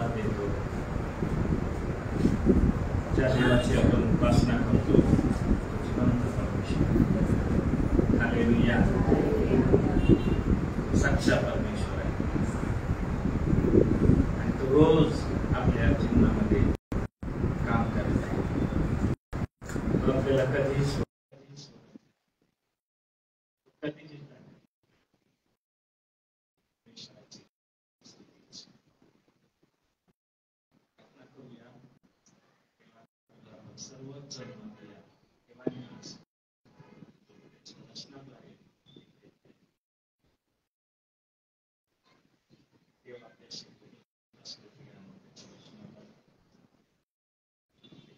धन्यवाद देतो. ज्या देवाची आपण उपासना करतो जिवंत परमेश्वर, हालेलुया, सच्चा परमेश्वर आहे आणि तो रोज आपल्या जीवनामध्ये काम करत आहे. तो आपल्याला कधीच सर्वच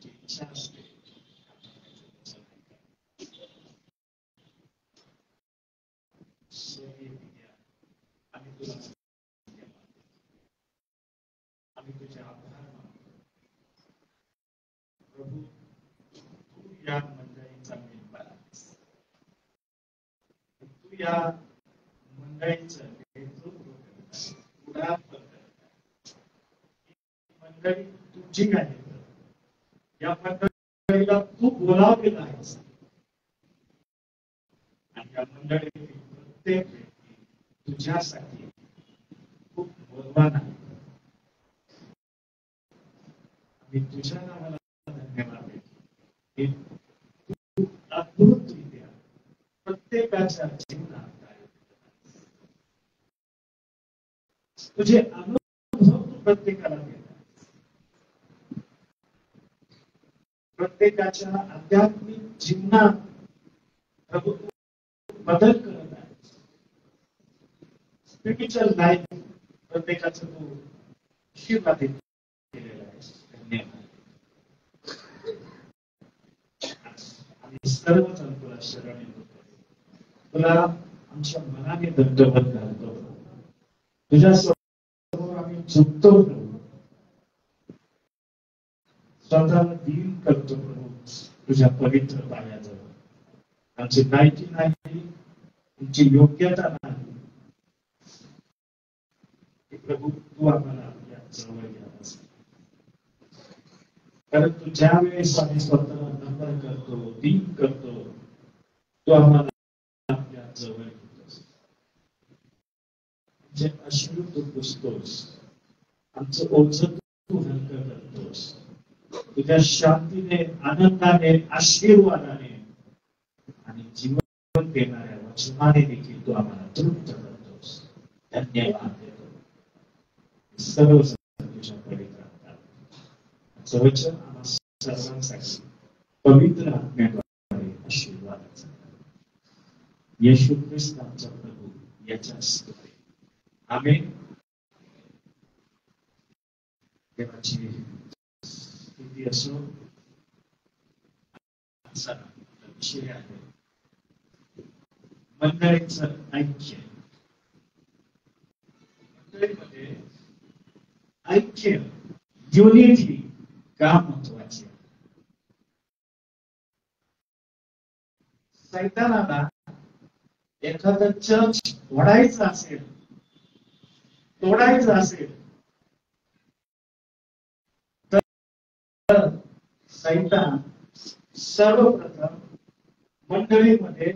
इच्छा असते आम्ही तुला आम्ही तुझे आभार मानतो प्रभू. तू या मंडळीचा मेंबर आहेस, तू या मंडळीचं नेतृत्व करत आहेस, पुढाकार करत आहेस. मंडळी तुझी आहे, या मंडळीला तू बोलावलेला आहेस आणि या मंडळीतील प्रत्येक व्यक्ती तुझ्यासाठी खूप मौल्यवान आहे. आम्ही तुझ्या नावाला धन्यवाद देतो. तू अद्भुतरित्या प्रत्येकाच्या जीवनात तुझे अनुभव तू प्रत्येकाला देत, प्रत्येकाच्या आध्यात्मिक जीवनात प्रभू बदल करत आहे. स्पिरिच्युअल लाईफ प्रत्येकाचं तू आशीर्वादित केलेला आहे. धन्यवाद. आम्ही सर्वजण तुला शरण येतो, तुला आमच्या मनाने दंडवत घालतो, तुझ्या समोर आम्ही झुकतो, स्वतःला दीन करतो प्रभू तुझ्या पवित्र पायाजवळ. आमची लायकी नाही, तुमची योग्यता नाही प्रभू, तू आम्हाला आपल्या जवळ घ्यावास. कारण तू ज्या वेळेस आम्ही स्वतःला नम्र करतो, दीन करतो, तू आम्हाला आपल्या जवळ घेतोस. जे अश्रू तू पुसतोस, आमचं ओझं तू हलकं करतोस. तुझ्या शांतीने, आनंदाने, आशीर्वादाने आणि जीवन देणाऱ्या वचनाने देखील तू आम्हाला तृप्त करतोस. धन्यवाद देतो. सर्व तुझ्या पवित्र हातात वचन आम्हा सर्वांसाठी पवित्र आत्म्याद्वारे आशीर्वादाचा. येशू ख्रिस्त आमचा प्रभू याच्या स्तुती. आमेन. देवाची स्तुती असो. विषय आहे मंडळीचं ऐक्य. मंडळीमध्ये ऐक्य, युनिटी का महत्वाची आहे? सैतानाला एखादं चर्च फोडायचं असेल, तोडायचं असेल तर सैतान सर्वप्रथम मंडळीमध्ये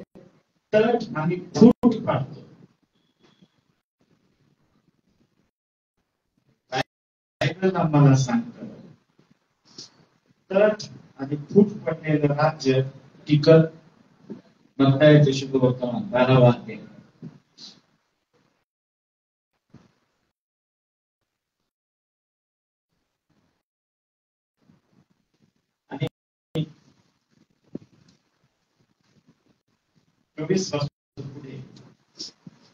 तट आणि फूट पाडतो. आम्हाला सांगतं तट आणि फूट पडलेलं राज्य टिकत मत्ताईचे शुभवर्तमान 12 अध्याय. आणि 24 पासून पुढे.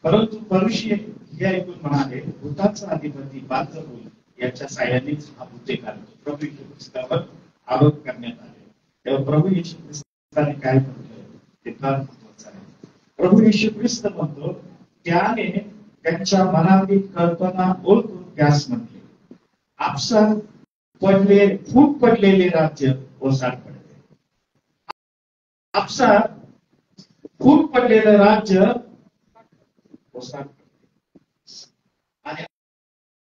परंतु मनुष्य हे ऐकून म्हणाले, भूताचा अधिपती बालजबूल याच्या साह्यानेच हा भूते काढतो. प्रभू येशू ख्रिस्तावर आरोप करण्यात आले. तेव्हा प्रभू येशू ख्रिस्ताने काय म्हटलं ते फार महत्वाचं आहे. प्रभू येशू ख्रिस्त म्हणतो, त्याने त्यांच्या मनातील कल्पना ओळखून त्यास म्हटले, आपसात फूट पडलेले राज्य ओसाड पडते. आपसात फूट पडलेलं राज्य ओसाड पडते आणि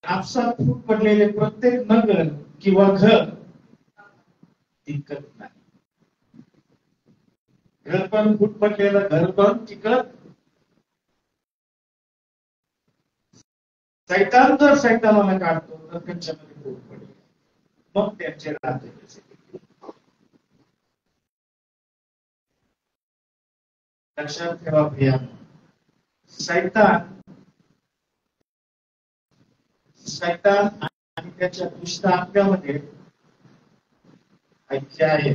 आपसात फूट पडलेले प्रत्येक नगर किंवा घर टिकत नाही. घर पण फूट पडलेलं घर पण टिकत. सैतान जर सैतानाला काढतो तर त्यांच्यामध्ये फूट पडेल, मग त्यांचे राज्य कसे. लक्षात ठेवा भैया, सैतान आणि त्याच्या दुष्ट आत्म्यामध्ये ऐक्य आहे.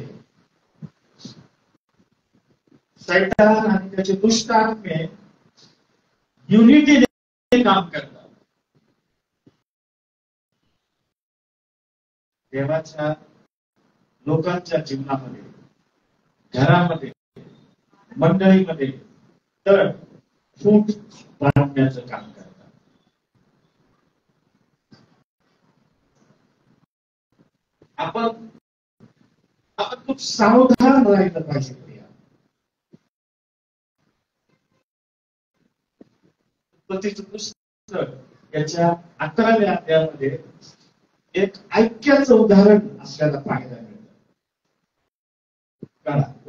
सैतान आणि त्याचे दुष्ट आत्मे युनिटीने काम करतात. देवाच्या लोकांच्या जीवनामध्ये, घरामध्ये, मंडळीमध्ये तर फूट पाडण्याचं काम करतात. आपण खूप सावधान राहिलं पाहिजे. पुस्तक याच्या 11व्या अध्यायामध्ये एक ऐक्याचं उदाहरण आपल्याला पाहायला मिळतं.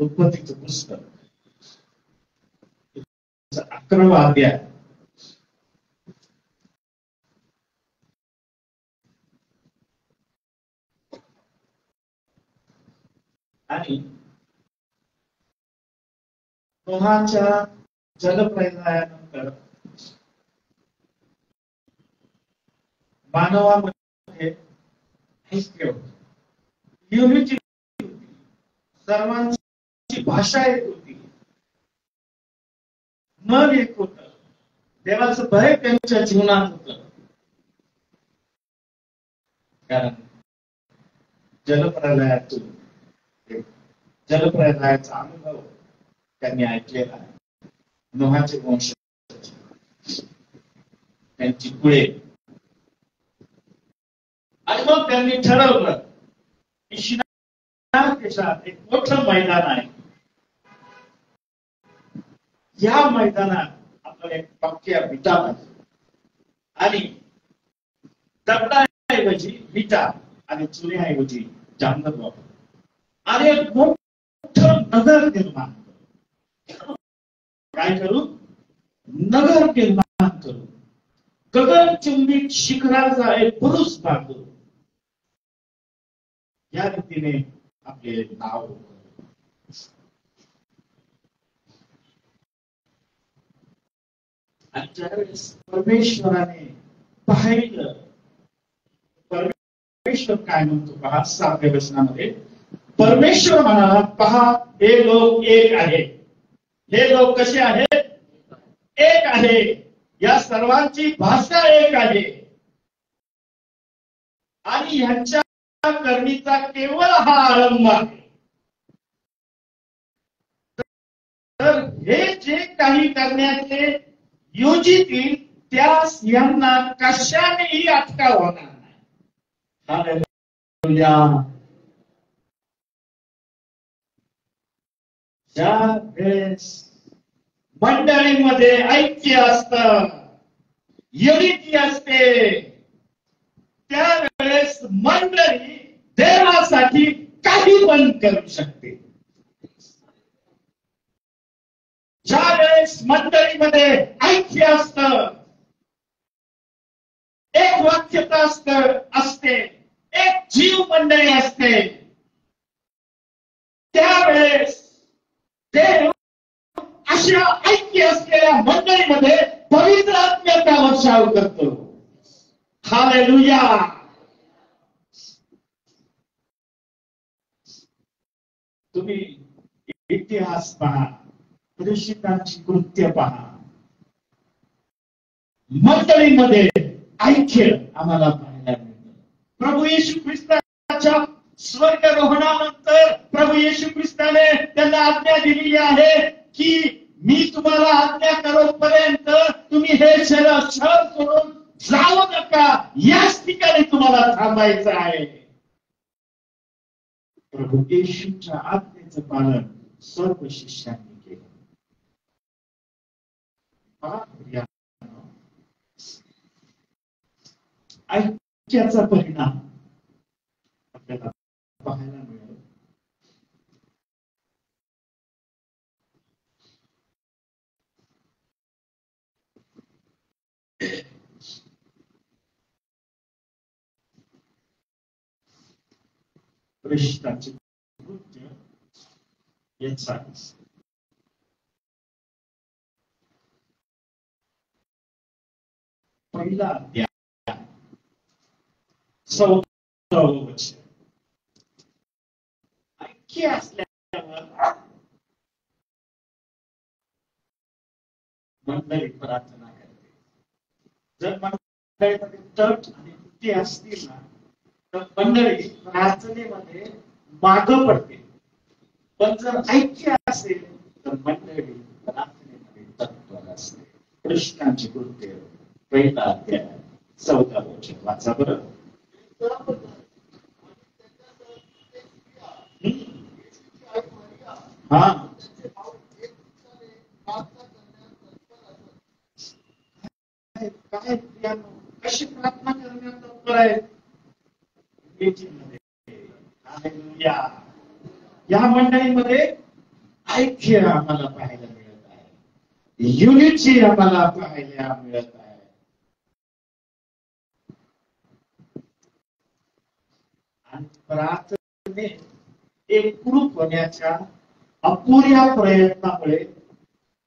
उत्पत्तीचं पुस्तक 11वा अध्याय. आणि नोहाच्या जलप्रलयानंतर मानवामध्ये ऐक्य होतं, युनिटी होती, सर्वांची भाषा एक होती, मन एक होत, देवाचं भय त्यांच्या जीवनात होतं. कारण जलप्रलयाचा अनुभव त्यांनी ऐकलेला आहे. नोहाचे वंश, त्यांची कुळे. आणि मग त्यांनी ठरवलं की शिनार देशात एक मोठं मैदान आहे, या मैदानात आपण एक पक्क्या विटा आणि दगडाऐवजी विटा आणि चुन्याऐवजी डांगर वापरू आणि एक मोठं नगर निर्माण करू. काय करू? नगर निर्माण करू. गगनचुंबी शिखराचा एक बुरुज बांधू. या रीतीने आपले नाव आणि ज्यावेळेस परमेश्वराने पाहिलं, परमेश्वर काय म्हणतो पहा 7व्या वचनामध्ये. परमेश्वर म्हणाला, पहा हे लोक एक आहे. हे लोक कसे आहेत? एक आहे. या सर्वांची भाषा एक आहे आणि ह्यांच्या करणीचा केवळ हा आरंभ आहे. तर हे जे काही करण्याचे योजितील त्यास यांना कशानेही अटकाव होणार नाही. हालेलुया. ज्या वेळेस मंडळीमध्ये ऐक्य असतं, युनिटी असते, त्यावेळेस मंडळी देवासाठी काही पण करू शकते. ज्या वेळेस मंडळीमध्ये ऐक्य असतं, एक वाक्यता असते, एक जीव मंडळी असते, त्यावेळेस देव अशा ऐक्य असलेल्या मंडळीमध्ये पवित्र आत्म्याचा वर्षाव करतो. हालेलुया. तुम्ही इतिहास पहा, प्रेषितांची कृत्य पहा, मंडळीमध्ये ऐक्य आम्हाला पाहायला मिळतं. प्रभू येशू ख्रिस्ताच्या स्वर्गारोहणानंतर प्रभू येशू ख्रिस्ताने त्यांना आज्ञा दिलेली आहे की मी तुम्हाला आज्ञा करोपर्यंत तुम्ही हे शहर सोडून जाऊ नका, याच ठिकाणी तुम्हाला थांबायचं आहे. प्रभू येशूच्या आज्ञेचं पालन सर्व शिष्यांनी केलं. ऐक्याचा परिणाम आपल्याला पाहायला मिळेल. वरिष्ठांचे कृत्य याचा पहिला अध्याय 14वे वचन. ऐक्य असल्यावर मंडळी प्रार्थना करते. जर मंडळीमध्ये तट आणि कृत्य असतील ना तर मंडळी प्रार्थनेमध्ये मागं पडते. पण जर ऐक्य असेल तर मंडळी प्रार्थनेमध्ये तत्पर असते. वरिष्ठांचे कृत्य पहिला अध्याय 14वे वचन वाचा बरं. हा काय कशी प्रार्थना करण्यात तत्पर आहे. या मंडळीमध्ये ऐक्य आम्हाला पाहायला मिळत आहे. युनिटी आम्हाला पाहायला मिळत आहे. आणि प्रार्थने एकरूप होण्याच्या अपुऱ्या प्रयत्नामुळे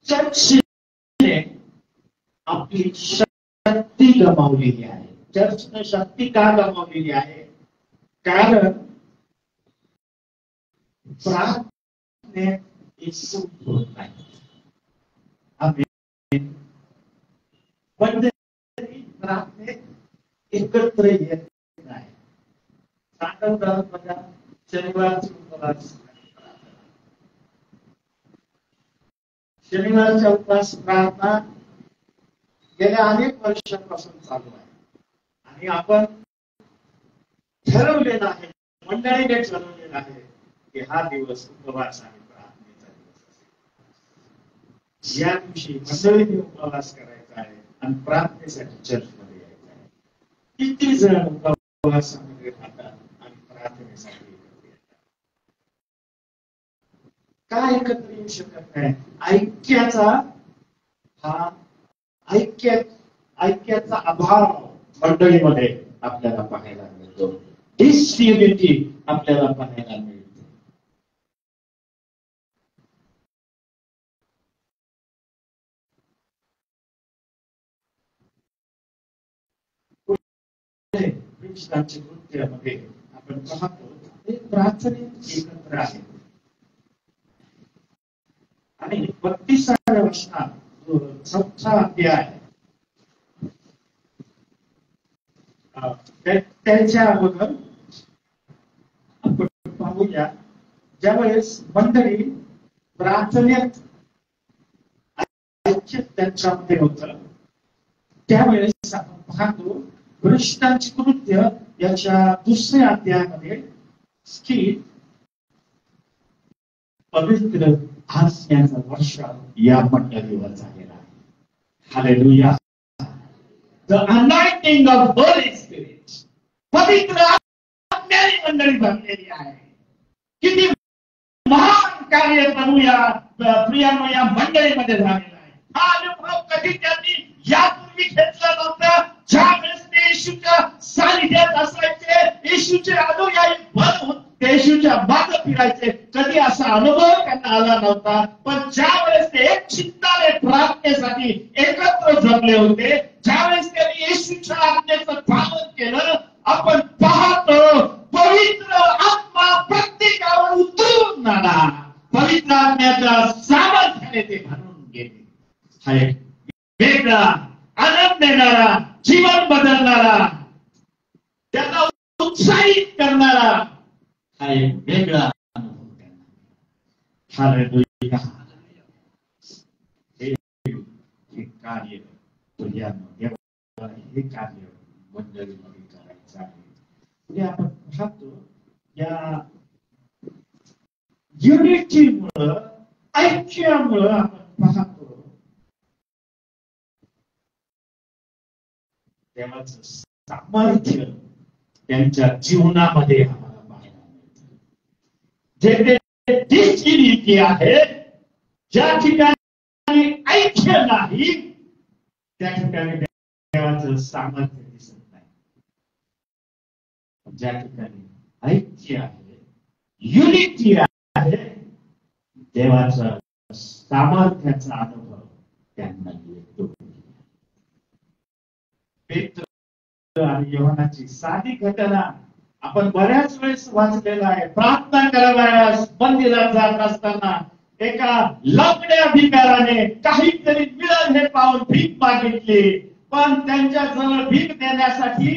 चर्चने आपली शक्ती गमावलेली आहे. चर्चने शक्ती का गमावलेली आहे. कारण प्रार्थने एकरूप होत नाही. प्रार्थने एकत्र येत नाही. शनिवारची उपवास शनिवारच्या उपवास प्रार्थना गेल्या अनेक वर्षांपासून चालू आहे. आणि आपण ठरवलेलं आहे, मंडळीने ठरवलेलं आहे की हा दिवस उपवास आणि प्रार्थनेचा दिवस असेल. या दिवशी मंडळीने उपवास करायचा आहे आणि प्रार्थनेसाठी चर्चमध्ये यायचं आहे. किती जण उपवासामध्ये राहतात आणि प्रार्थनेसाठी एकत्र येतात. का एकत्र येऊ शकत नाही. ऐक्याचा अभाव मंडळीमध्ये आपल्याला पाहायला मिळतो. डिसयुनिटी आपल्याला पाहायला मिळते. ख्रिस्तांच्या कृत्यामध्ये आपण पाहतो ते प्रार्थनेत एकत्र आहे. आणि 32व्या वचनात 4था अध्याय त्यांच्या अगोदर आपण पाहूया ज्यावेळेस मंडळी प्रार्थनेत ऐक्य त्यांच्यामध्ये होतं त्यावेळेस आपण पाहतो वरिष्ठांची कृत्य याच्या 2ऱ्या अध्यायामध्ये की पवित्र आत्म्याचा वर्षाव या मंडळीवर झालेला आहे. Hallelujah. The anointing of Holy Spirit. पवित्र आत्म्याने मंडळी भरलेली आहे. किती महान कार्य प्रभू या प्रियांनो या मंडळीमध्ये झालेलं आहे. हा अनुभव कधी त्यांनी यापूर्वी घेतला नव्हता. ज्यावेळेस ते येशूच्या सानिध्यात असायचे, येशूचे अनुयायी बनून येशूच्या मागे फिरायचे, कधी असा अनुभव त्यांना आला नव्हता. पण ज्यावेळेस ते एक चित्ताने प्रार्थनेसाठी एकत्र जमले होते, ज्यावेळेस त्यांनी येशूच्या आज्ञेचं पालन केलं, आपण पाहतो पवित्र आत्मा प्रत्येकावर उतरून आला. पवित्र आत्म्याच्या सामर्थ्याने ते भरून गेले. हा एक वेगळा आनंद देणारा, जीवन बदलणारा, त्यांना उत्साहित करणारा हा एक वेगळा अनुभव त्यांना. हालेलुया. हे कार्य हे कार्य मंडळीमध्ये करायचं आहे. म्हणजे आपण पाहतो या युनिटीमुळं ऐक्यामुळं आपण पाहतो देवाचं सामर्थ्य त्यांच्या जीवनामध्ये आम्हाला पाहायला मिळतं. जे ते डिसयुनिटी आहे, ज्या ठिकाणी ऐक्य नाही त्या ठिकाणी देवाचं सामर्थ्य दिसत नाही. ज्या ठिकाणी ऐक्य आहे, युनिटी आहे, देवाचा सामर्थ्याचा अनुभव त्यांना येतो. पेत्र आणि योहानाची साधी घटना आपण बऱ्याच वेळेस वाचलेला आहे. प्रार्थना करायला मंदिरात जात असताना एका लंगड्या भिकाराने काहीतरी मिळेल हे पाहून भीक मागितली, पण त्यांच्या जवळ भीक देण्यासाठी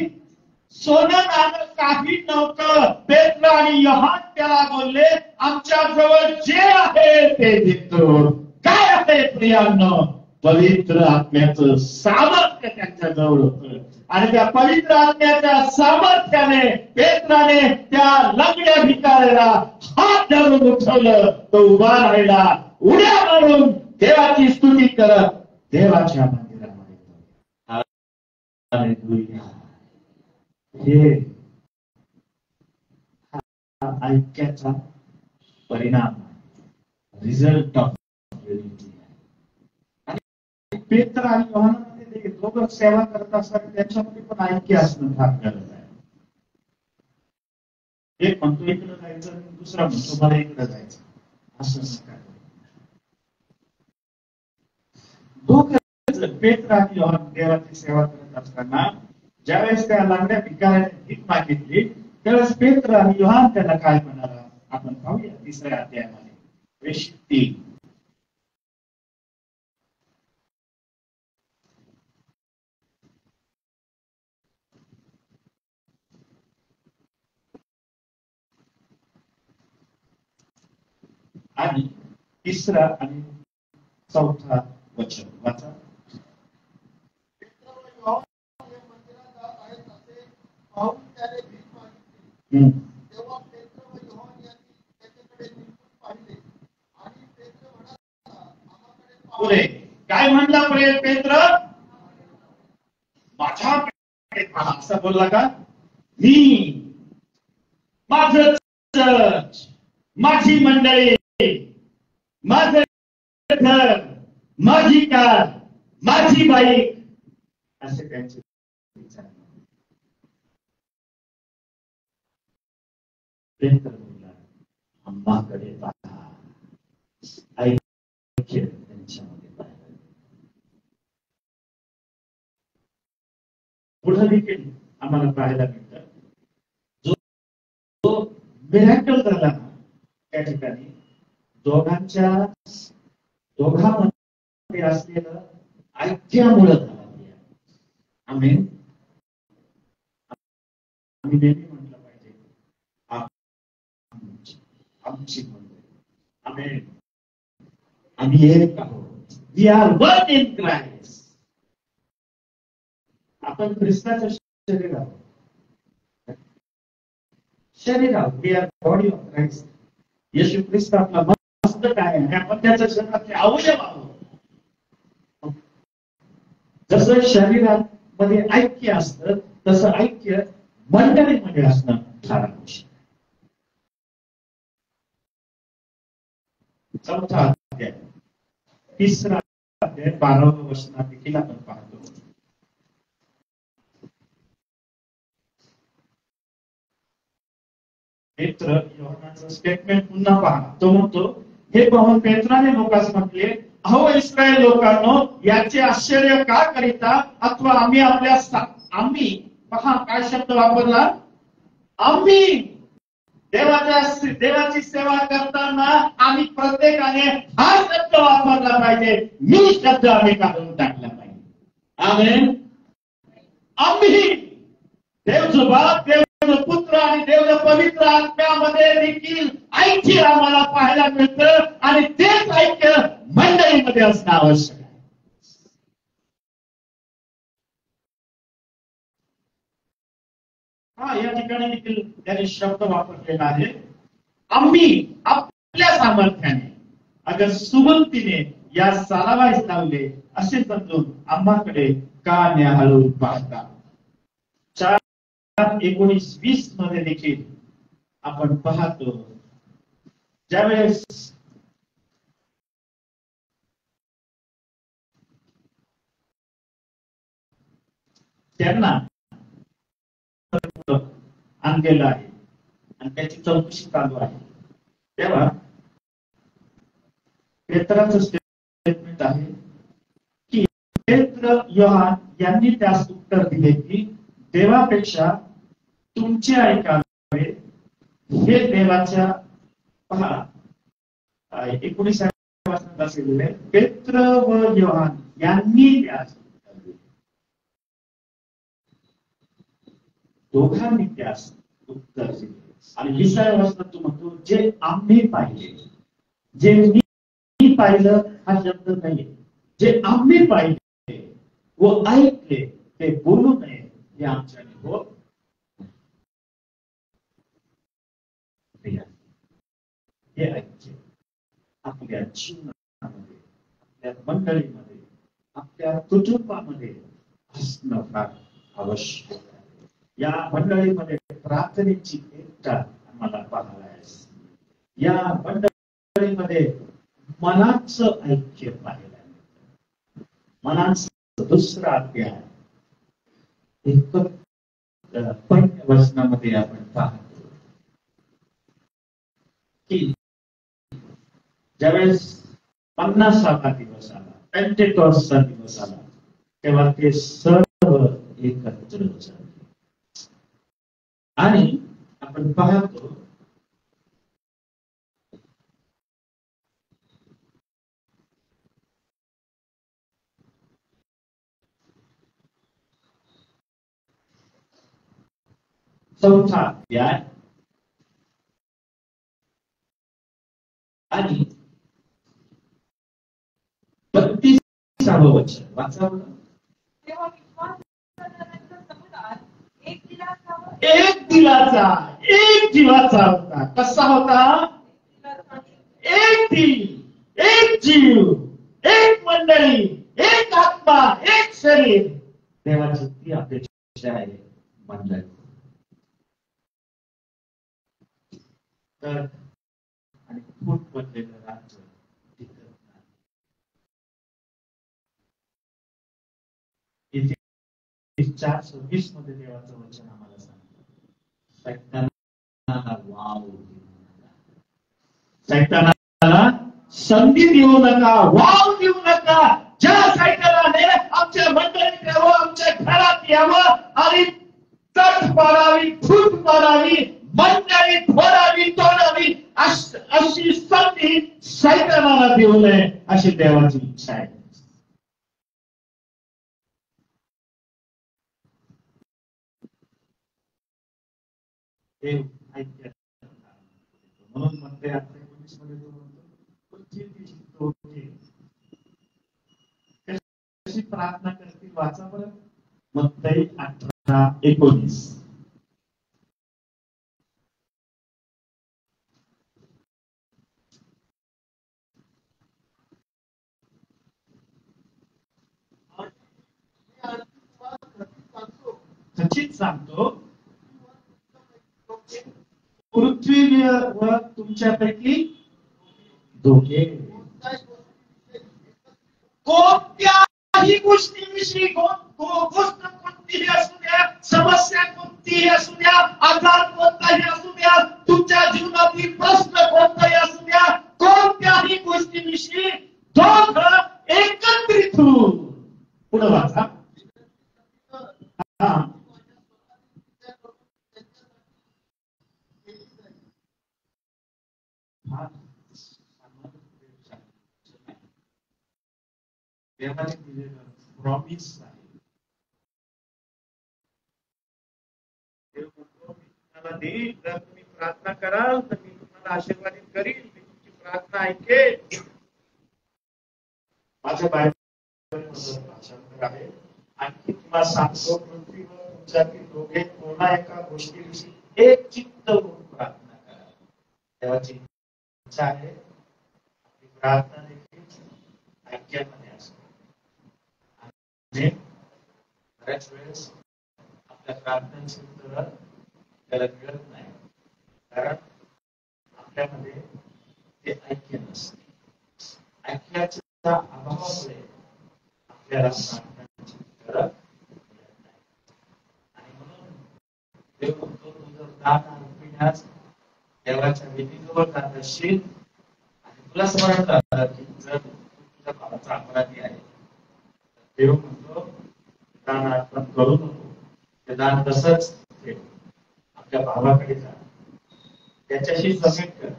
सोनं नाणं काही नव्हतं. पेत्र आणि योहान त्याला बोलले, आमच्या जवळ जे आहे ते देतो. काय आहे प्रियांनो? पवित्र आत्म्याचं सामर्थ्य त्यांच्या जवळ होतं आणि त्या पवित्र आत्म्याच्या सामर्थ्याने पेत्राने त्या लंगड्या भिकाऱ्याला हात धरून उठवलं. तो उभा राहिला, उड्या मारून देवाची स्तुती करत देवाच्या मंदिरामध्ये. हालेलुया. हे ऐक्याचा परिणाम, रिझल्ट ऑफ युनिटी. पेत्र आणि योहानामध्ये ते दोघं सेवा करत असतात, त्याच्यामध्ये पण ऐक्य असणं फार गरज आहे. एक म्हणतो इकडे जायचं, दुसरा म्हणतो मला इकडे जायचं, असं नका. दोघं पेत्र आणि योहान देवाची सेवा करत असताना ज्यावेळेस त्या लांगड्या भिकाऱ्याने भीक मागितली त्यावेळेस पेत्र आणि योहान त्याला काय म्हणाला आपण पाहूया 3ऱ्या अध्यायामध्ये, वचन 3. आणि 3रा आणि 4था वचन वाचा. पुढे काय म्हणला पेत्र? माझ्याकडे पहा. असं बोलला का? मी, माझं चर्च, माझी मंडळी, माझं घर, माझी कार, माझी बाईक, असे त्यांचे विचार. पेत्र बोलला, आम्हाकडे पहा. ऐक्य त्यांच्यामध्ये पाहिलं. पुढे देखील आम्हाला पाहायला मिळतं, जो मिराकल झाला ना त्या ठिकाणी दोघांमध्ये असलेलं ऐक्यामुळे झाला. आम्ही नेहमी म्हटलं पाहिजे, आमची मंडळी, आम्ही एक आहोत. We are one in Christ. आपण ख्रिस्ताचं शरीर आहोत. शरीर आहोत. We are body of Christ. येशू ख्रिस्त आपला मस्तक आहे. आपण त्याच्या शरीराचे अवयव आहोत. जसं शरीरामध्ये ऐक्य असतं तसं ऐक्य मंडळीमध्ये असणं फार आवश्यक. 4था अध्याय 3रा अध्याय 12व्या वचनात देखील आपण पाहतो. पेत्र योहानाचं स्टेटमेंट पुन्हा पहा. तो म्हणतो, हे पाहून पेत्राने लोकांस म्हटले, अहो इस्रायल लोकांनो, याचे आश्चर्य का करिता? अथवा आम्ही पहा काय शब्द वापरला, आम्ही देवाची सेवा करताना आम्ही प्रत्येकाने हा शब्द वापरला पाहिजे. मी शब्द आम्ही काढून टाकला पाहिजे. आमेन. आम्ही देवचं बाप, देवचं पुत्र आणि देवचं पवित्र आत्म्यामध्ये देखील ऐक्य आम्हाला पाहायला मिळतं आणि तेच ऐक्य मंडळीमध्ये असणं आवश्यक आहे. या ठिकाणी देखील त्याने शब्द वापरलेला आहे, आम्ही आपल्या सामर्थ्याने अगर सुबंतीने या चालावायस लावले असे समजून आम्हाकडे का न्याहाळून पाहता. 4 19-20 मध्ये देखील आपण पाहतो ज्यावेळेस त्यांना आणलेलं आहे आणि त्याची चौकशी चालू आहे, तेव्हा पेत्राचं स्टेटमेंट आहे की पेत्र योहान यांनी त्यास उत्तर दिले की देवापेक्षा तुमचे ऐकावे हे देवाच्या पहा 19 वाचनात असेल पेत्र व योहान यांनी त्यास दोघांनी त्यास उत्तर दिले आणि 20व्या वचनात तो म्हणतो जे आम्ही पाहिले, जे मी पाहिलं हा शब्द नाही, जे आम्ही पाहिले व ऐकले ते बोलू नये हे आमच्याने होत हे ऐक्य आपल्या जीवनामध्ये, आपल्या मंडळीमध्ये, आपल्या कुटुंबामध्ये असणं फार आवश्यक आहे. या मंडळीमध्ये प्रार्थनेची एकता आम्हाला पाहायला आहे. या मंडळीमध्ये मनाचं ऐक्य पाहायला मिळतं. मनाचं दुसरा अध्याय 51 वचनामध्ये आपण पाहतो की ज्यावेळेस 50वा दिवस आला, पेंटेकॉस्टचा दिवस आला, तेव्हा ते सर्व एकत्र झाले आणि आपण पाहतो चौथा अध्याय आणि 32वे वचन वाचावं. एक दिलाचा, एक जीवाचा होता. कसा होता? एक दिल, एक जीव, एक मंडळी, एक आत्मा, एक शरीर. देवाची ती अपेक्षा आहे मंडळी. तर आणि फूट पडलेलं राज्य टिकत नाही. इथे 4:26 मध्ये देवाचं वचन आम्हाला सांगतं, सैतानाला वाव देऊ नका, सैतानाला संधी देऊ नका, वाव देऊ नका. ज्या सैतानाने आमच्या मंडळीत यावं, आमच्या घरात यावं आणि तट पाडावी, फूट पाडावी, मंडळी फोडावी, तोडावी, अशी संधी सैतानाला देऊ नये अशी देवाची इच्छा आहे. देव ऐक्य म्हणून म्हणते 19 मध्ये तो म्हणतो कशी प्रार्थना करतील वाचा बरं. मत्ती 18:19 खचित सांगतो, पृथ्वीवर तुमच्यापैकी दोघे कोणत्याही गोष्टीविषयी, गोष्ट कोणतीही असू द्या, समस्या कोणतीही असू द्या, आजार कोणताही असू द्या, तुमच्या जीवनातील प्रश्न कोणताही असू द्या, कोणत्याही गोष्टीविषयी दोघं एकत्रित होऊन पुढे वाचा. देवाने दिलेलं प्रॉमिस आहे. देव म्हणतो मी तुम्हाला देईन, जर तुम्ही प्रार्थना कराल तर मी तुम्हाला आशीर्वादित करीन, मी तुमची प्रार्थना ऐकेन. माझ्या बायबलमध्ये भाषांतर आहे. आणखी तुम्हाला सांगतो, पृथ्वीवर तुमच्यातील दोघे कोणा एका गोष्टीविषयी एक चित्त होऊन प्रार्थना करा. देवाची इच्छा आहे आपली प्रार्थना देखील ऐक्यामध्ये असते. बऱ्याच वेळेस प्रार्थनेची उत्तर त्याला मिळत नाही, कारण आपल्यामध्ये ते ऐक्य नसते. ऐक्याच्या अभावामुळे आपल्याला प्रार्थनेची उत्तर मिळत नाही. आणि म्हणून देव म्हणतो, तू जर दान अर्पिण्यास देवाच्या विधीजवळ जात असशील आणि तुला स्मरण झालं की जर तुझ्या भावाचा अपराधी आहे, देव म्हणतो दान अर्पण करू नको, ते दान तसंच ठेव, आपल्या भावाकडे जा, त्याच्याशी समेट कर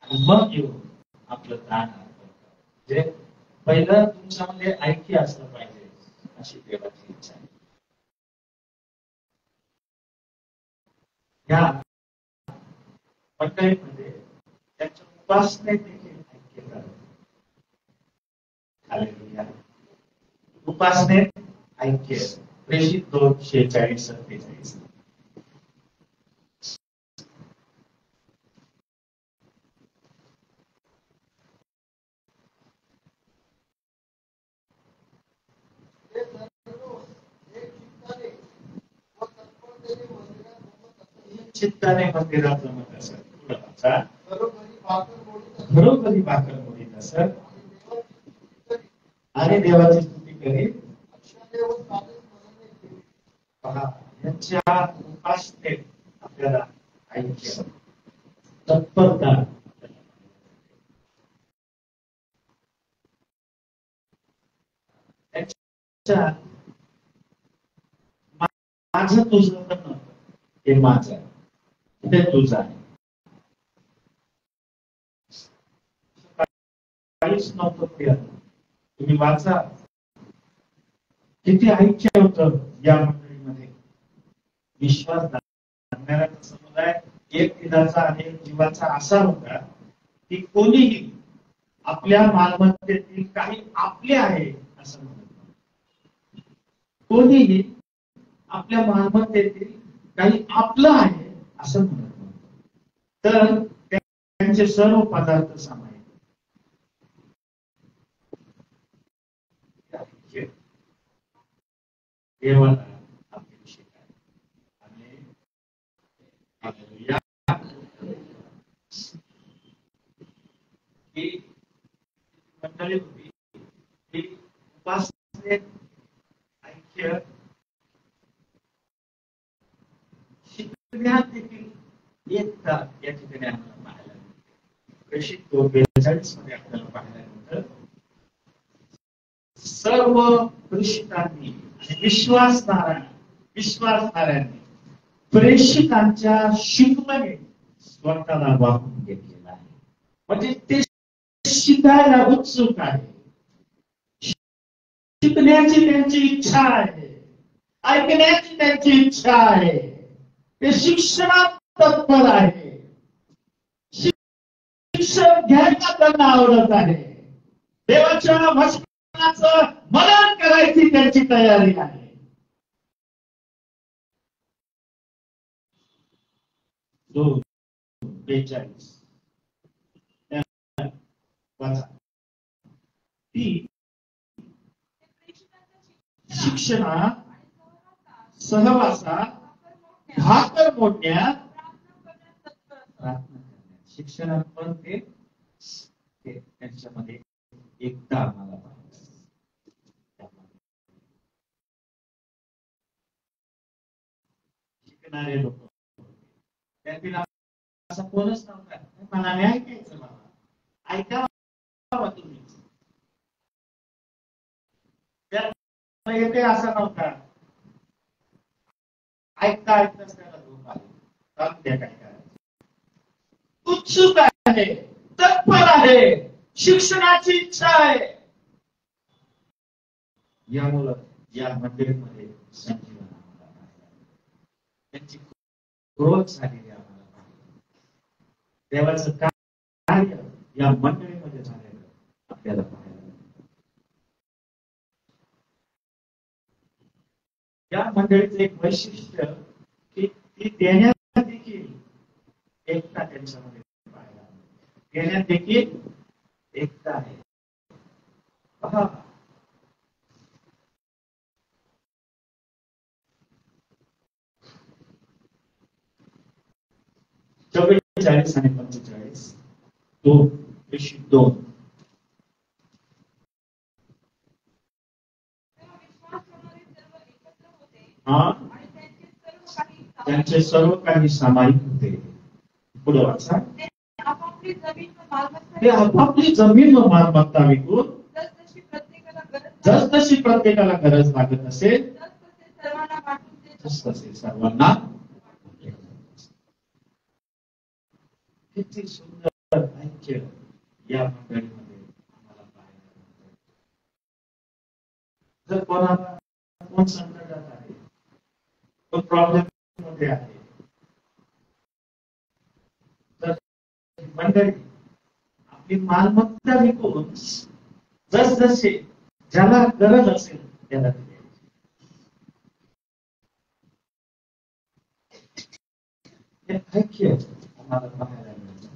आणि मग येऊ आपलं दान अर्पण कर. म्हणजे पहिलं तुमच्यामध्ये ऐक्य असलं पाहिजे, अशी देवाची इच्छा आहे. या मंडळीमध्ये त्यांच्या उपासनेत देखील ऐक्य करत. हालेलुया. उपासनेत ऐक्य. प्रेषित 2:46-47. चित्ताने मंदिरात जमत असत, घरोघरी भाकर मोडीत असत आणि देवाची स्तुती करीत. पहा, यांच्या उपासनेत आपल्याला ऐक्य, तत्परता, माझं तुझं पण नव्हतं, हे माझं आहे, ते तुझं आहे, काहीच नव्हतं. तुम्ही वाचा, किती ऐक्य होतं या मंडळीमध्ये. विश्वास धरणारा समुदाय एक दिलाचा आणि एक जीवाचा असा होता की कोणीही आपल्या मालमत्तेतील काही आपले आहे असं म्हणत नाही. कोणीही आपल्या मालमत्तेतील काही आपलं आहे असं म्हणत नाही. तर त्यांचे सर्व पदार्थ सामायिक. देवाला आपल्याविषयी काय आणि ही मंडळी होती, ही उपासनेत ऐक्य, शिकण्यात देखील एकता या ठिकाणी आम्हाला पाहायला मिळते. प्रेषित 2:42 मध्ये आपल्याला पाहायला मिळतं, सर्व प्रेषितांनी आणि विश्वासणाऱ्यांनी प्रेषितांच्या शिकवणे स्वतःला वाहून घेतलेला आहे. म्हणजे ते शिकायला उत्सुक आहे, शिकण्याची त्यांची इच्छा आहे, ऐकण्याची त्यांची इच्छा आहे, ते शिक्षणात तत्पर आहे, शिक्षण घ्यायला त्यांना आवडत आहे, देवाच्या वचनाचं मनन करायची त्यांची तयारी आहे. तो 42 ती शिक्षणात, सहवासात, भाकर मोडण्यात, प्रार्थना करण्यात, शिक्षणात पण ते त्यांच्यामध्ये एकता आम्हाला पाहिजे. शिकणारे लोक त्यातील असं कोणच नव्हता, मनाने ऐकायचं, बाबा ऐकावं तुम्ही, येते असं नव्हता. ऐकता ऐकताच त्याला झोप आली, काय करायचं, उत्सुक आहे, तत्पर आहे, शिक्षणाची इच्छा आहे. यामुळं या मंदिरामध्ये संजीवन आम्हाला पाहिजे, त्यांची ग्रोथ झालेली आम्हाला पाहिजे, देवाचं कार्य या मंडळीमध्ये झालेलं आपल्याला पाहायला. या मंडळीचं एक वैशिष्ट्य की ती देण्यात देखील एकता त्यांच्यामध्ये पाहायला, देण्यात देखील एकता आहे. पहा, 40 आणि 45 2 2. हा, त्यांचे सर्व काही सामायिक होते. पुढे वाचा. ते आपापली जमीन व मालमत्ता विकून जसजशी प्रत्येकाला गरज लागत असेल तसे सर्वांना. किती सुंदर ऐक्य या मंडळीमध्ये आम्हाला पाहायला मिळतं. जर कोणाला कोण संकटात आहे, कोण प्रॉब्लेम मध्ये आहे, तर मंडळी आपली मालमत्ता विकून जसजसे ज्याला गरज असेल त्याला द्यायची. हे ऐक्य आम्हाला पाहायला मिळतं.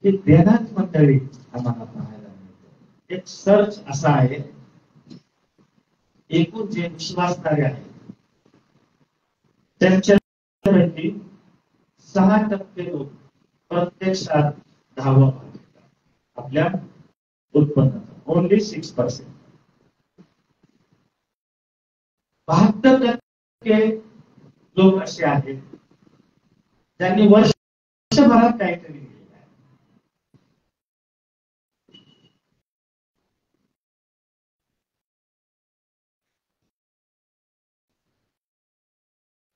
हे देण्यात मंडळी आम्हाला पाहायला मिळतं. एक सर्च असा आहे, एकूण जे विश्वासणारे आहेत त्यांच्यापैकी 6% लोक प्रत्यक्षात 10वा भाग घेतात आपल्या उत्पन्नाचा. ओनली 6%. 72% लोक असे आहेत त्यांनी वर्षभरात काहीतरी केलेलं आहे.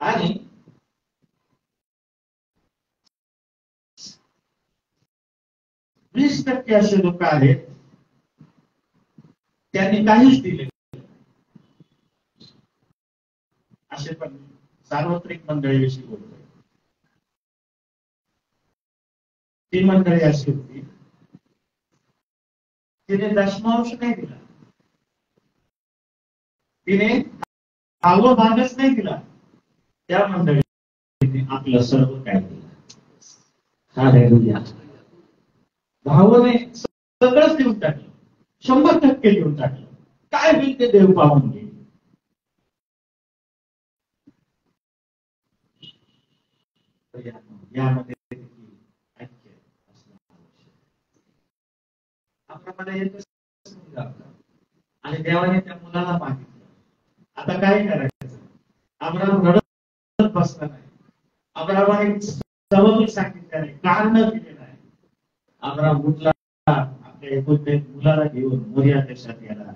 आणि 20% असे लोक आहेत त्यांनी काहीच दिले. असे पण सार्वत्रिक मंडळीविषयी बोलतोय. ती मंडळी अशी होती, तिने दशमांश नाही दिला, तिने 10वा भागच नाही दिला. त्या मंडळीने आपलं सर्व काय दिलं. हालेलुया. 10वा नाही, सगळंच देऊन टाकलं. 100% देऊन टाकलं. काय होईल ते देव पाहून घे. यामध्ये ऐक्य असणं आवश्यक. आपल्याला एकच मुलगा होता आणि देवाने त्या मुलाला मागितलं. आता काय करायचं? अब्राहम रडत बसला नाही. अब्राहमाने सबब सांगितलं नाही, कारण दिले नाही. अब्राहम उठला, आपल्या एकुलत्या मुलाला घेऊन मोरिया देशात गेला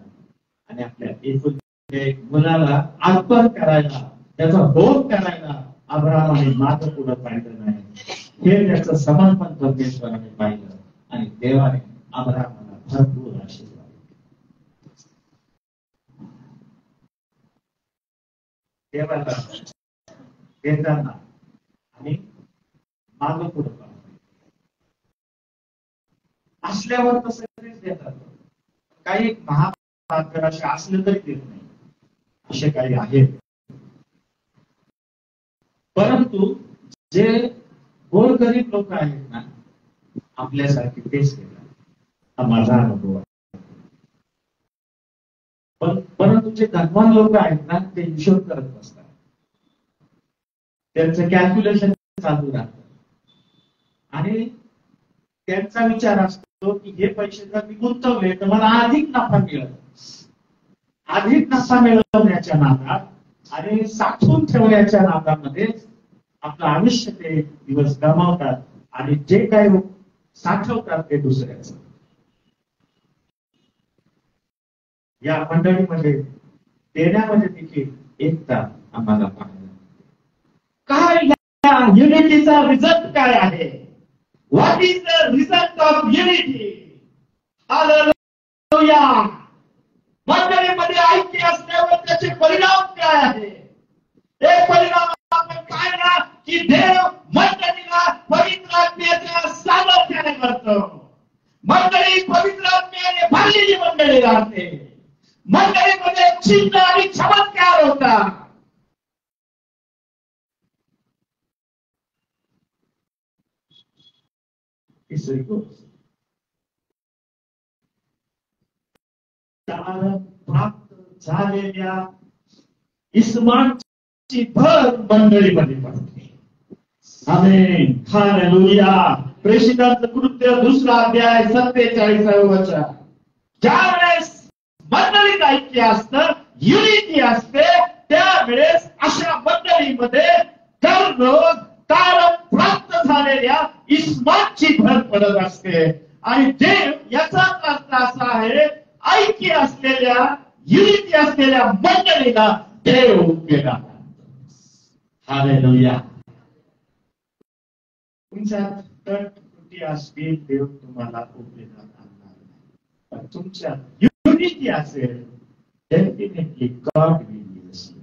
आणि आपल्या एकुलत्या मुलाला अर्पण करायला, त्याचा भोग करायला अब्राहमाने मागे पुढे पाहिलं नाही. हे त्याचं समर्पण परमेश्वराने पाहिलं आणि देवाने अब्राहमाला भरपूर आशीर्वाद देवाला देताना आणि मागे पुढे असल्यावर तसं देतात. काही महाभाग्य असे असले तरी देत नाही, असे काही आहेत. परंतु जे गोरगरीब लोक आहेत ना, आपल्यासारखे तेच देतात. हा माझा अनुभव आहे. परंतु जे धनवान लोक आहेत ना, ते हिशोब करत बसतात. त्यांचं कॅल्क्युलेशन चालू राहतं आणि त्यांचा विचार असतो की हे पैसे जर मी गुंतवले तर मला अधिक नफा मिळेल. अधिक नफा मिळवण्याच्या नादात आणि साठवून ठेवण्याच्या नादामध्ये आपलं आयुष्य ते दिवस गमावतात आणि जे काही साठवतात ते दुसऱ्याचं. या मंडळीमध्ये देण्यामध्ये देखील एकता आम्हाला पाहायला. काय या युनिटीचा रिझल्ट काय आहे? What is the result of unity? Hallelujah. मंडळीमध्ये ऐक्य असल्यावर त्याचे परिणाम काय आहे? एक परिणाम आपण पाहिला की देव मंडळीला पवित्र आत्म्याच्या सामर्थ्याने करतो. मंडळी पवित्र आत्म्याने भरलेली मंडळी राहते. मंडळीमध्ये चिन्ह आणि चमत्कार होतात. तिसरी गोष्ट, प्राप्त झालेल्या इस्मानची भर मंडळीमध्ये पडते. आमेन. हालेलुया. प्रेषितांचं कृत्य 2 अध्याय 47 वचन. ज्यावेळेस मंडळीत ऐक्य असतं, युनिटी असते, त्यावेळेस अशा मंडळीमध्ये दररोज तारण प्राप्त झालेल्या इस्माची भर पडत असते. आणि देव याचा अर्थ असा आहे, ऐक्य असलेल्या, युनिटी असलेल्या मंडळीला देव उपयोगात आणतो. हालेलुया. तुमच्यात त्रुटी असतील, देव तुम्हाला उपयोगात आणणार नाही. पण तुमच्यात युनिटी असेल, definitely God will use you.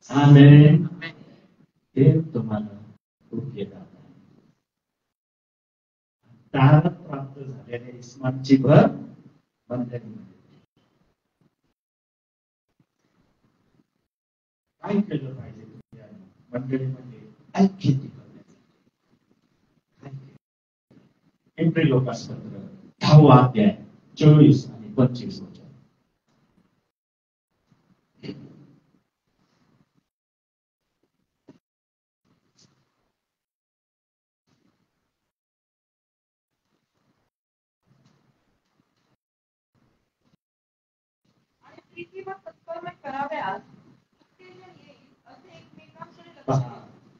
Amen. देव तुम्हाला उपयोगात आणणार. तारण प्राप्त झालेल्या इस्माची भर मंडळीमध्ये. काय केलं पाहिजे मंडळीमध्ये? ऐक्य टिकवण्यासाठी. एप्रिल लोकांपत्र 10 अध्याय 24 आणि 25 वचन.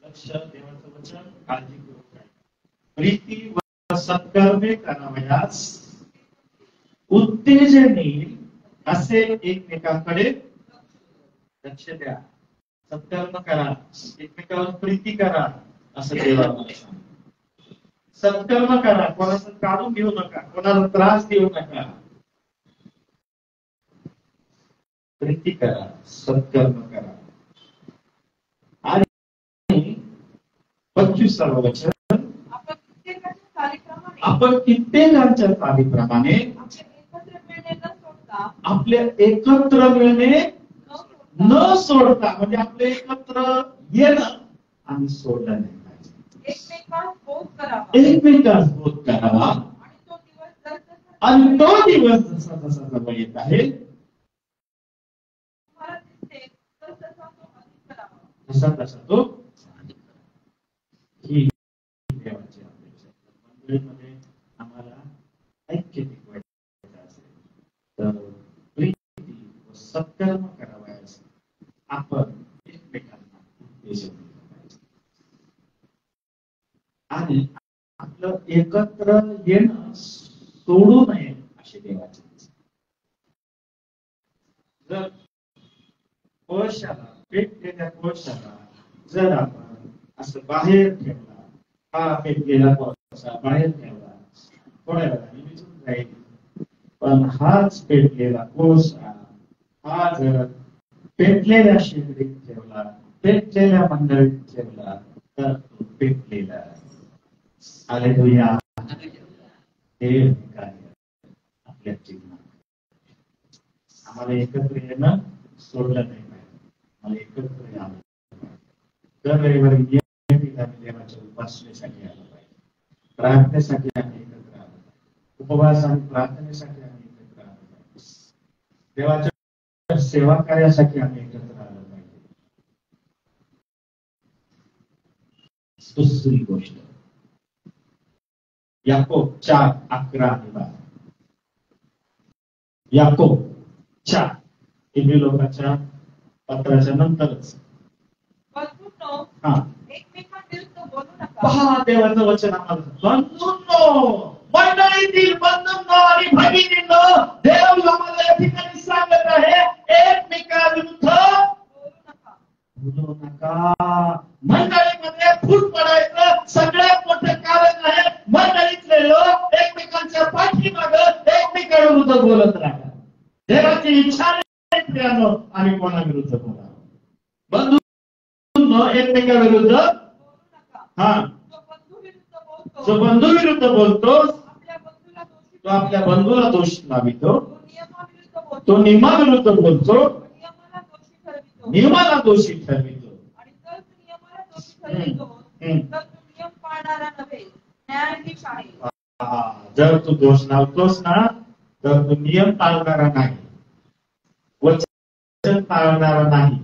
लक्ष देवाचं वचन काळजीपूर्वक. प्रीती व सत्कर्मे करावयास उत्तेजन येईल असे एकमेकांकडे लक्ष द्या. सत्कर्म करा, एकमेकांवर प्रीती करा, असं देवाला सांग. सत्कर्म करा, कोणाचं काढून घेऊ नका, कोणाला त्रास देऊ नका. प्रीती करा, सत्कर्म करा. आणि 25 वचन. आपण कित्येकांच्या चालीप्रमाणे आपल्या एकत्र मिळणे न सोडता, म्हणजे आपले एकत्र येणं आणि सोडलं नाही पाहिजे. एकमेकांस बोध करावा. आणि तो दिवस जसा जसा जवळ येत आहे, तसा तसा तो ही देवाची अपेक्षा. मंडळीमध्ये आम्हाला ऐक्य टिकवायचं असेल तर प्रीती व सत्कर्म करावयास आपण एकमेकांना उत्तेजन दिलं पाहिजे. आणि आपलं एकत्र येणं सोडू नये अशी देवाची. जर कोळशाला, पेटलेल्या कोळशाला जर आपण असं बाहेर ठेवला, हा पेटलेला कोळसा बाहेर ठेवला, थोड्या वेळाने विझून जाईल. पण हाच पेटलेला कोळसा हा जर पेटलेल्या शेगडीत ठेवला, पेटलेल्या मंडळीत ठेवला, तर तो पेटलेला. हालेलुया. हे कार्य आपल्या जीवनात. आम्हाला एकत्र येणं सोडलं नाही पाहिजे. मला एकत्र यावं. दर रविवारी देवाच्या उपासनेसाठी आलं पाहिजे, प्रार्थनेसाठी आम्ही एकत्र आलो पाहिजे, उपवास आणि प्रार्थनेसाठी आम्ही एकत्र आलो पाहिजे, देवाच्या सेवा कार्यासाठी आम्ही एकत्र आलो पाहिजे. दुसरी गोष्ट, याकोब 4:11 आणि 12. याकोब 4 इब्री लोकांच्या पत्राच्या नंतरच. पहा देवाचं वचन आम्हाला. बंधूंनो, मंडळीतील बंधूंनो आणि भगिनींनो, देव आम्हाला या ठिकाणी सांगत आहे, एकमेकांविरुद्ध बोलू नका. मंडळीमध्ये फूट पडायचं सगळ्यात मोठं कारण आहे. मंडळीतले लोक एकमेकांच्या पाठीमागं एकमेकांविरुद्ध बोलत राहतात. देवाची इच्छा नाही आम्ही कोणाविरुद्ध बोलावं. बंधू एकमेकाविरुद्ध, हा, जो बंधू विरुद्ध बोलतो तो आपल्या बंधूला दोष लावितो, तो नियमाविरुद्ध बोलतो, नियमाला दोषी ठरवितो. जर तू दोष लावतोस ना, तर तू नियम पाळणारा नाही, वचन पाळणारा नाही,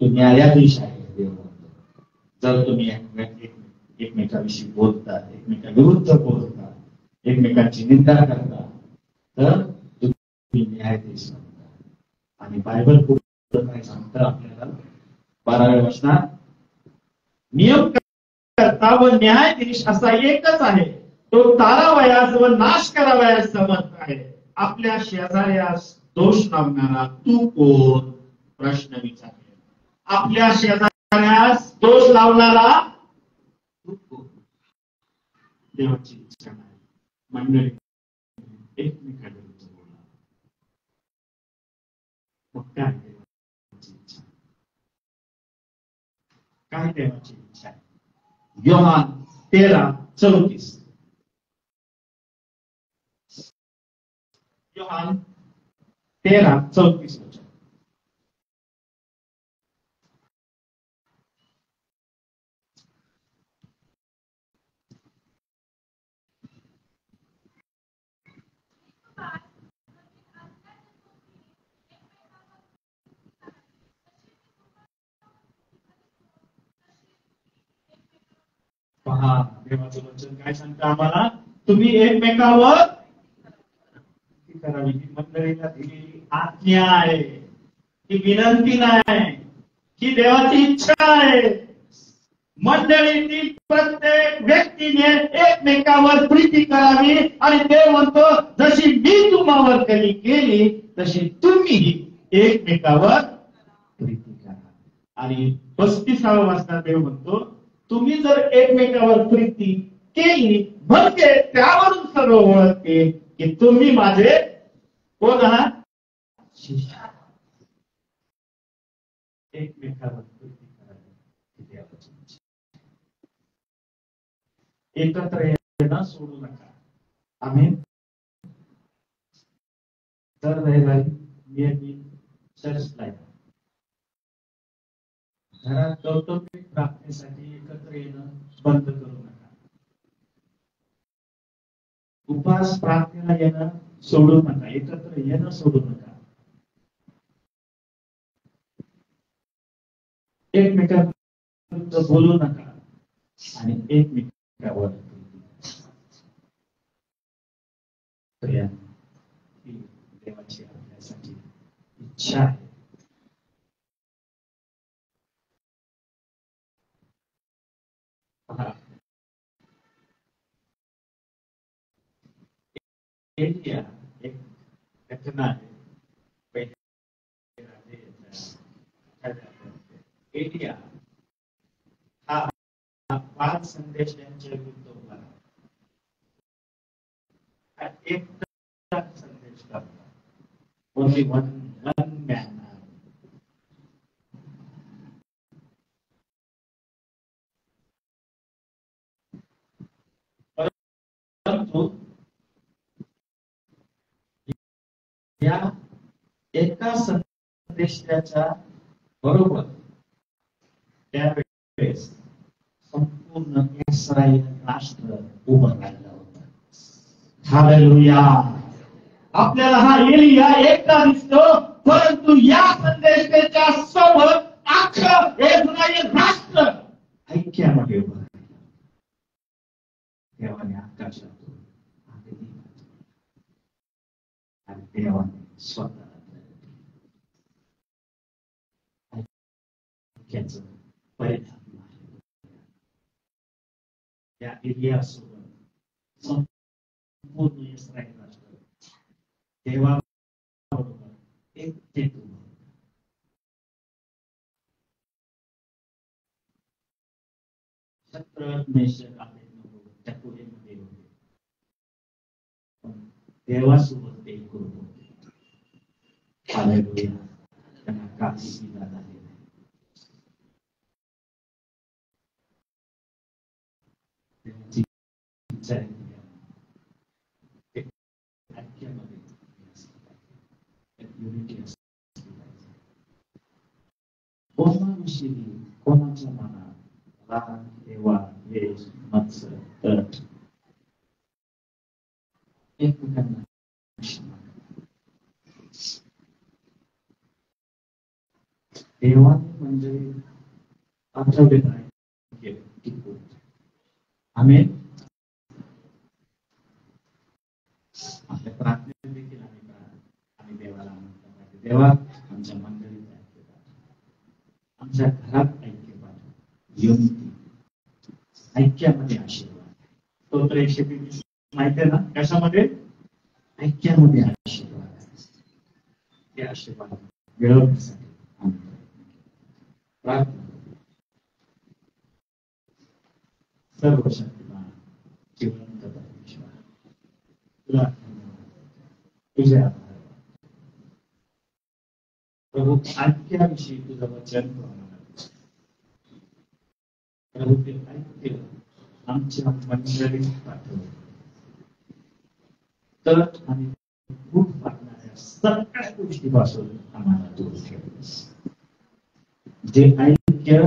तो न्यायाधीश आहे. जर तुम्ही एकमेकाविषयी बोलतात, एकमेकाविरुद्ध बोलतात, एकमेकांची निंदा करतात, तर तुम्ही न्यायाधीश म्हणता. आणि बायबल कुठं काय सांगतं आपल्याला 12व्या वचनात, नियम करता व न्यायाधीश असा एकच आहे, तो तारावयास व नाश करावयास समर्थ आहे. आपल्या शेजाऱ्यास दोष लावणारा तू कोण? प्रश्न विचारले. आपल्या शेजाऱ्यास दोष लावणारा तू कोण? देवाची इच्छा नाही. मंडळी एकमेकांविरुद्ध बोला. मग काय देवाची इच्छा? काय देवाची इच्छा आहे? योहान 13:34. योहान 13:34 वचन. पहा, देवाचं वचन काय सांगतं आम्हाला? तुम्ही एकमेकावर करावी. ही मंडळीला दिलेली आज्ञा आहे, ही विनंती नाही, ही देवाची इच्छा आहे. मंडळीतील प्रत्येक व्यक्तीने एकमेकावर प्रीती करावी. आणि देव म्हणतो, जशी मी तुम्हावर कधी केली तशी तुम्ही एकमेकावर प्रीती करा. आणि 35व्या वचनात देव म्हणतो, तुम्ही जर एकमेकावर प्रीती केली म्हणजे त्यावरून सर्व ओळखते की तुम्ही माझे कोण आहात? शिष्य. एकमेकावर प्रीती करावी, देवाची इच्छा. एकत्र येणं सोडू नका. आम्ही दर रविवारी नियमित चर्चला येतो. घरात कौटुंबिक प्रार्थनेसाठी एकत्र येणं बंद करू नका. उपवास प्रार्थनेला येणं सोडू नका. एकत्र येणं सोडू नका. एकमेकांबद्दल बोलू नका आणि एकमेकावर ही देवाची आपल्यासाठी इच्छा आहे. एलिया एक घटना आहे. एलिया हा 5 संदेश त्यांच्या विरुद्ध उभा राहिला. एकटा संदेश करता. Only one man. परंतु या एका संदेशाच्या बरोबर त्यावेळेस संपूर्ण इस्रायल राष्ट्र उभं राहिलं होतं. हालेलुया. आपल्याला हा एलिया एकटा दिसतो, परंतु या संदेशाच्या सोबत अख्खं इस्रायल राष्ट्र ऐक्यामध्ये उभं राहिलं. देवाने आकाशातून आणि देवाने स्वतःला ऐक्याचं परिणाम आहे. या एलियासोबत संपूर्ण इस्रायल राष्ट्र देवाबरोबर एकतेत उभं होतं. शत्रक मेषक त्या पुढेमध्ये होते, पण देवासोबत एक ग्रुप होते. हालेलुया. त्यांना काही दिला झाले नाही. देवाची इच्छा आहे ऐक्यामध्ये युनिटी असली पाहिजे. कोणाविषयी कोणाच्या मनात राग, हेवा, द्वेष, मत्सर, तट एकमेकांना देवाने म्हणजे आठवले नाही आमेन. आपल्या प्रार्थनेत देखील आम्ही देवाला म्हणतो, देवा आमच्या मंडळीत ऐक्य पाठव, आमच्या घरात ऐक्य पाठव, युनिटी, ऐक्यामध्ये आशीर्वाद. स्तोत्र 123 माहिती आहे ना, कशामध्ये? ऐक्यामध्ये आशीर्वाद आहे. ते आशीर्वाद मिळवण्यासाठी आम्ही प्रार्थना. सर्वशक्तिमान जिवंत परमेश्वर, तुला तुझे आभार प्रभू. ऐक्याविषयी तुझं वचन प्रभू, ते ऐक्य आमच्या मंडळीत पाठवलं तर आम्ही खूप पाहणाऱ्या सगळ्या गोष्टीपासून आम्हाला दूर ठेवलीस. जे ऐक्य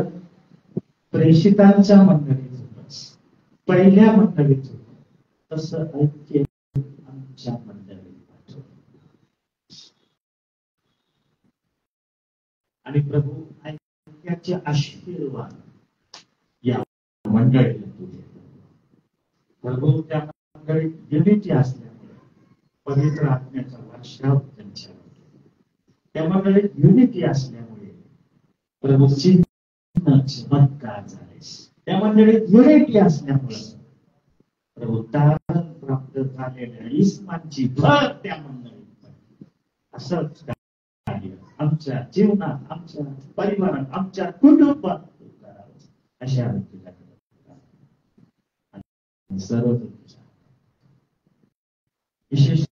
प्रेषितांच्या मंडळीत होतं, पहिल्या मंडळीत होतं, तसं ऐक्य आमच्या मंडळीत पाठवलं. आणि प्रभू, ऐक्याचे आशीर्वाद या मंडळीला तुझे प्रभू. त्या मंडळीत युनिटी असल्यामुळे पवित्र आत्म्याचा वर्षाव त्यांच्यावर, त्या मंडळीत युनिटी असल्यामुळे प्रभू चिन्ह चमत्कार झाले. त्या मंडळीत युनिटी असल्यामुळे प्रभू तारण प्राप्त झालेल्या इस्मानची भर त्या मंडळीत. असंच कार्य आमच्या जीवनात, आमच्या परिवारात, आमच्या कुटुंबात अशा सर्व विशेष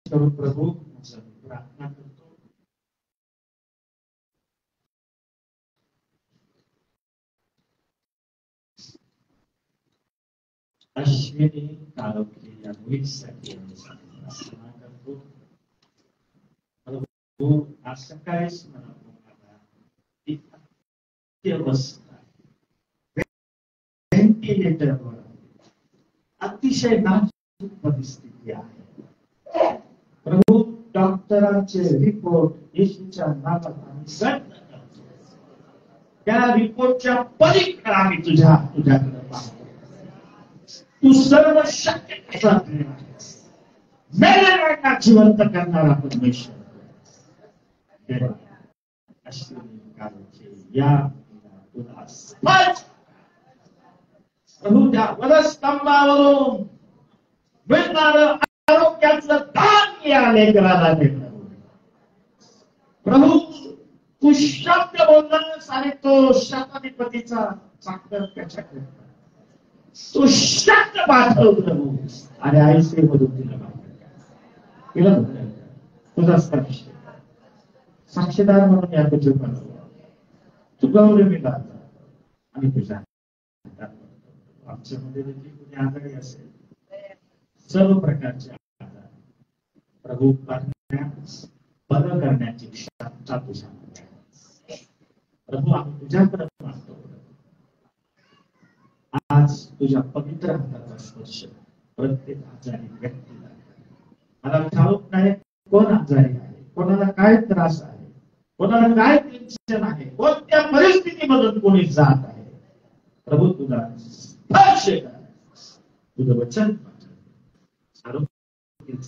करून प्रभू प्रार्थना करतो, अश्विनी काळोखे या मुलीसाठी प्रार्थना करतो प्रभू. आज सकाळी अत्यवस्था व्हेंटिलेटरवर अतिशय नाजूक परिस्थिती आहे प्रभू. डॉक्टरांचे रिपोर्ट येशूच्या नावात आम्ही सत्य करतो. त्या रिपोर्टच्या पलीकडे आम्ही तुझ्याकडे पाहतो. तू सर्व शक्य मेलेल्यांना जिवंत करणारा परमेश्वर. या प्रभू, त्या वधस्तंभावरून मिळणारं आरोग्याचं दान या लेकराला दे प्रभू. तू शब्द बोललास आणि तो शताधिपतीचा चाकर त्याच्याकडे तो शब्द पाठव प्रभू. आणि आईचे मधून तिला तुझा साक्षीदार म्हणून या तू गौरवी दाता. आणि तुझ्या आमच्यामध्ये देखील कुणी आजारी असेल, सर्व प्रकारचे आजार प्रभू बरं करण्याची क्षमता तुझ्यामध्ये प्रभू. आम्ही तुझ्याकडे मागतो आज तुझ्या पवित्र हाताचा स्पर्श प्रत्येक आजारी व्यक्तीला. मला ठाऊक नाही कोण आजारी आहे, कोणाला काय त्रास आहे, कोणाला काय टेन्शन आहे, कोणत्या परिस्थितीमधून कोणी जात आहे प्रभू. तुझा स्पर्श कर, तुझं वचन आरोग्य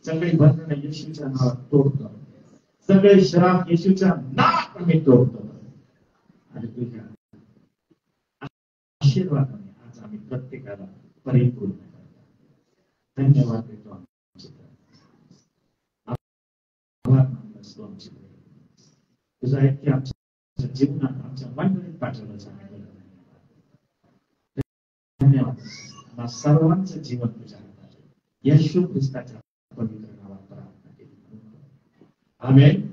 सगळी बंधनं येशूच्या नावात तोडतो, सगळे श्राप येशूच्या नावात आम्ही तोडतो. आणि तुझ्या आशीर्वादाने आज आम्ही प्रत्येकाला परिपूर्ण करतो. धन्यवाद देतो. आभार मानतो आमची. तुझा ऐक्य आमच्या जीवनात, आमच्या मंडळीत पाठवलं सांगितलं. धन्यवाद. सर्वांचं जीवन तुझ्या हातात येशू ख्रिस्ताच्या पवित्र नावात प्रार्थना केली. आमेन.